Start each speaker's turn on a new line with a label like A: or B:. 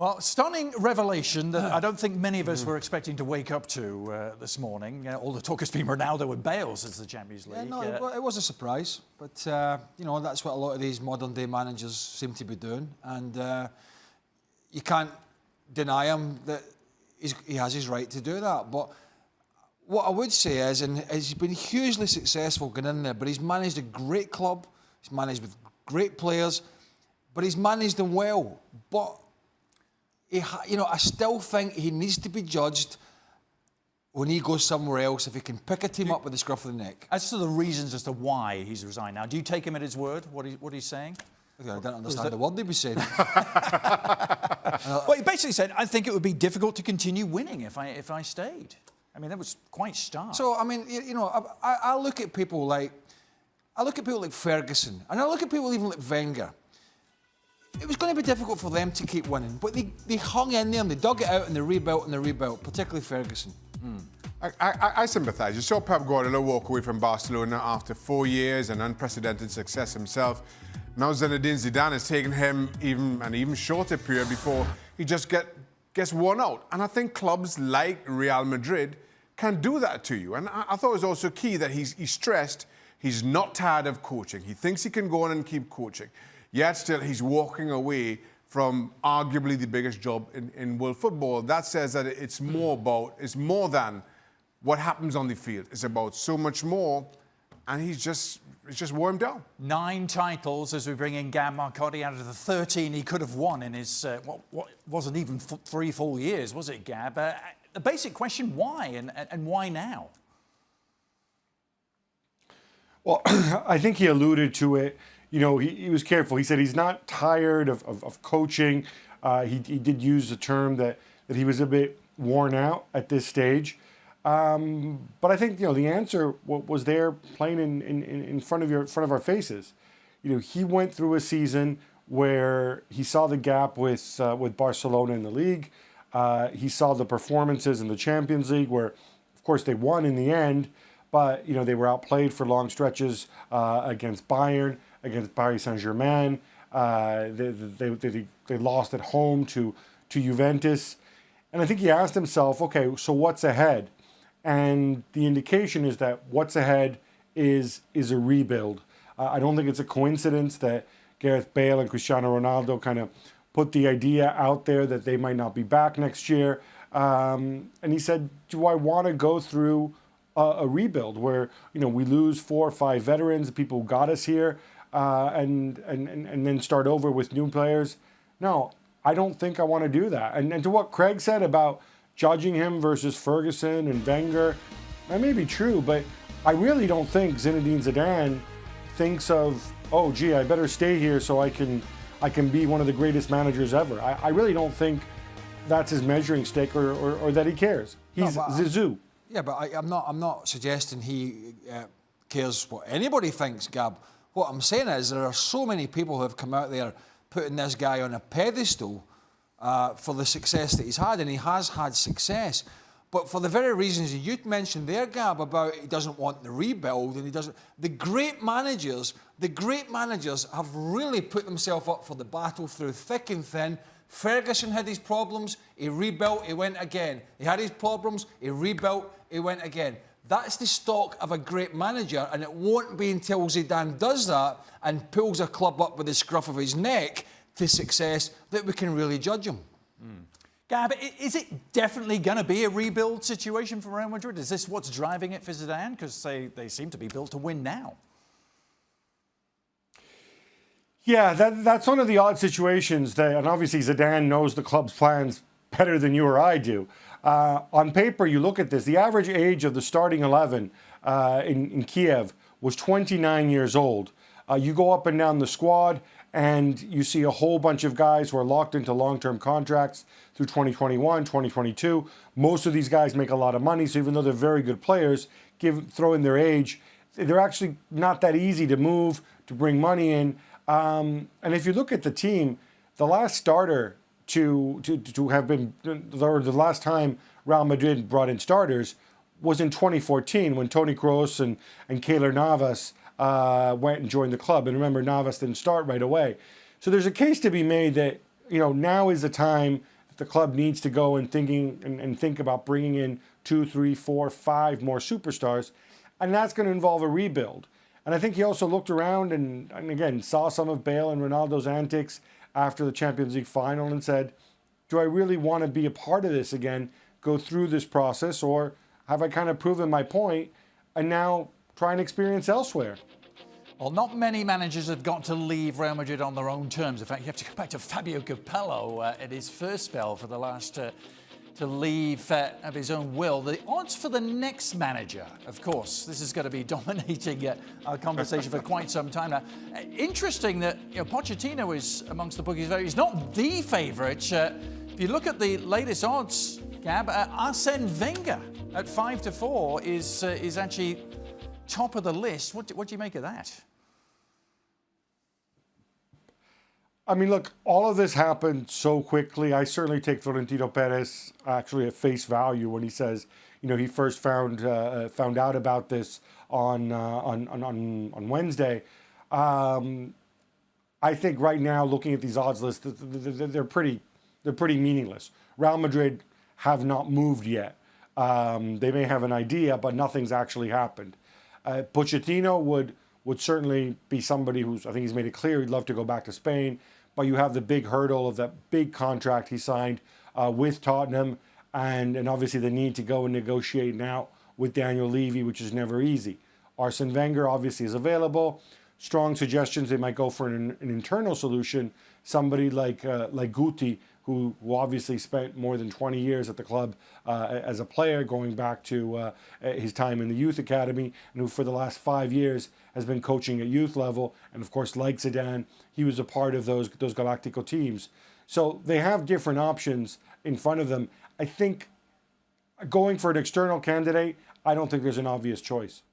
A: Well, stunning revelation that I don't think many of us were expecting to wake up to this morning. All the talk has been Ronaldo and Bales as the Champions League.
B: Yeah, no, it was a surprise. But, you know, that's what a lot of these modern-day managers seem to be doing. And you can't deny him that he has his right to do that. But what I would say is, and he's been hugely successful going in there, but he's managed a great club. He's managed with great players, but he's managed them well. But I still think he needs to be judged when he goes somewhere else if he can pick a team up with the scruff of the neck.
A: As to the reasons as to why he's resigned now, do you take him at his word, what he's saying?
B: I don't understand the word he was saying.
A: Well, he basically said, I think it would be difficult to continue winning if I stayed. I mean, that was quite stark.
B: So, I mean, I look at people like Ferguson, and I look at people even like Wenger. It was going to be difficult for them to keep winning, but they hung in there and they dug it out and they rebuilt, particularly Ferguson.
C: I sympathise. You saw Pep Guardiola walk away from Barcelona after 4 years and unprecedented success himself. Now Zinedine Zidane has taken him an even shorter period before he just gets worn out. And I think clubs like Real Madrid can do that to you. And I thought it was also key that he stressed he's not tired of coaching. He thinks he can go on and keep coaching. Yet still, he's walking away from arguably the biggest job in world football. That says that it's more than what happens on the field. It's about so much more, and it's just wore him down. 9 titles as we bring in Gab Marcotti out of the 13 he could have won in his, what wasn't even 3 full years, was it, Gab? The basic question, why, and why now?
D: Well, I think he alluded to it. You know, he was careful. He said he's not tired of coaching. He did use the term that he was a bit worn out at this stage. But I think, the answer was there plain in front of our faces. He went through a season where he saw the gap with Barcelona in the league. He saw the performances in the Champions League where, of course, they won in the end, but, they were outplayed for long stretches against Bayern, against Paris Saint-Germain. They lost at home to Juventus. And I think he asked himself, okay, so what's ahead? And the indication is that what's ahead is a rebuild. I don't think it's a coincidence that Gareth Bale and Cristiano Ronaldo kind of put the idea out there that they might not be back next year. And he said, do I want to go through a rebuild where, we lose 4 or 5 veterans, the people who got us here, and then start over with new players? No, I don't think I want to do that. And to what Craig said about judging him versus Ferguson and Wenger, that may be true, but I really don't think Zinedine Zidane thinks of, oh, gee, I better stay here so I can be one of the greatest managers ever. I really don't think that's his measuring stick or that he cares. He's Zizou.
B: Yeah, but I'm not suggesting he cares what anybody thinks, Gab. What I'm saying is there are so many people who have come out there putting this guy on a pedestal for the success that he's had, and he has had success. But for the very reasons you mentioned there, Gab, about he doesn't want the rebuild and he doesn't. The great managers have really put themselves up for the battle through thick and thin. Ferguson had his problems, he rebuilt, he went again. He had his problems, he rebuilt, he went again. That's the stock of a great manager, and it won't be until Zidane does that and pulls a club up with the scruff of his neck to success that we can really judge him.
A: Gab, is it definitely going to be a rebuild situation for Real Madrid? Is this what's driving it for Zidane? Because they seem to be built to win now.
D: Yeah, that's one of the odd situations and obviously Zidane knows the club's plans better than you or I do. On paper, you look at this, the average age of the starting 11 in Kiev was 29 years old. You go up and down the squad and you see a whole bunch of guys who are locked into long-term contracts through 2021, 2022. Most of these guys make a lot of money, so even though they're very good players, throw in their age, they're actually not that easy to move, to bring money in. And if you look at the team, the last starter to have been, or the last time Real Madrid brought in starters was in 2014 when Toni Kroos and Keylor Navas went and joined the club. And remember, Navas didn't start right away. So there's a case to be made that now is the time that the club needs to go and think about bringing in 2, 3, 4, 5 more superstars, and that's going to involve a rebuild. And I think he also looked around and again saw some of Bale and Ronaldo's antics after the Champions League final and said, do I really want to be a part of this again, go through this process, or have I kind of proven my point and now try and experience elsewhere?
A: Well, not many managers have got to leave Real Madrid on their own terms. In fact, you have to go back to Fabio Capello at his first spell for the last to leave of his own will. The odds for the next manager, of course, this is going to be dominating our conversation for quite some time now. Interesting that Pochettino is amongst the bookies. He's not the favourite. If you look at the latest odds, Gab, Arsene Wenger at 5-4 is actually top of the list. What do you make of that?
D: I mean, look, all of this happened so quickly. I certainly take Florentino Perez actually at face value when he says, he first found out about this on Wednesday. I think right now, looking at these odds lists, they're pretty meaningless. Real Madrid have not moved yet. They may have an idea, but nothing's actually happened. Pochettino would certainly be somebody who's, I think he's made it clear he'd love to go back to Spain, but you have the big hurdle of that big contract he signed with Tottenham, and obviously the need to go and negotiate now with Daniel Levy, which is never easy. Arsene Wenger obviously is available. Strong suggestions they might go for an internal solution. Somebody like Guti, who obviously spent more than 20 years at the club as a player, going back to his time in the youth academy, and who for the last 5 years has been coaching at youth level. And of course, like Zidane, he was a part of those Galactico teams. So they have different options in front of them. I think going for an external candidate, I don't think there's an obvious choice.